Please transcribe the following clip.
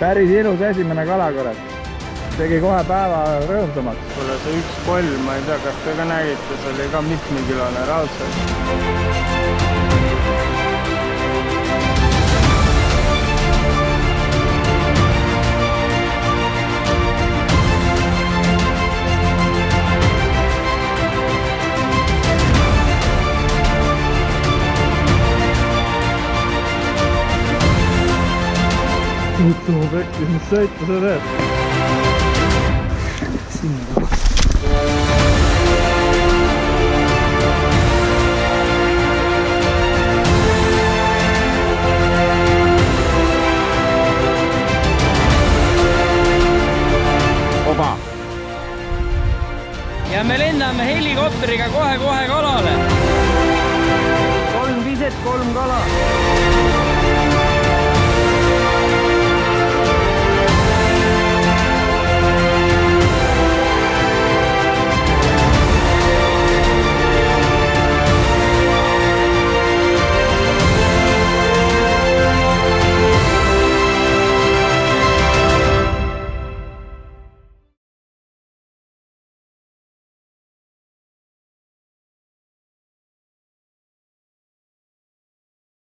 päris ilus esimene kala, kurat. Tegi kohe päeva rõõmsamaks. Kuule, see üks kolm, ma ei tea, kas te ka nägite, see oli ka mitmekilone raudselt. Kutsumu pekkis, mis sõitu sa teed? Sinna. Oba! Ja me lendame helikopteriga kohe kalale. 3 viset, 3 kala.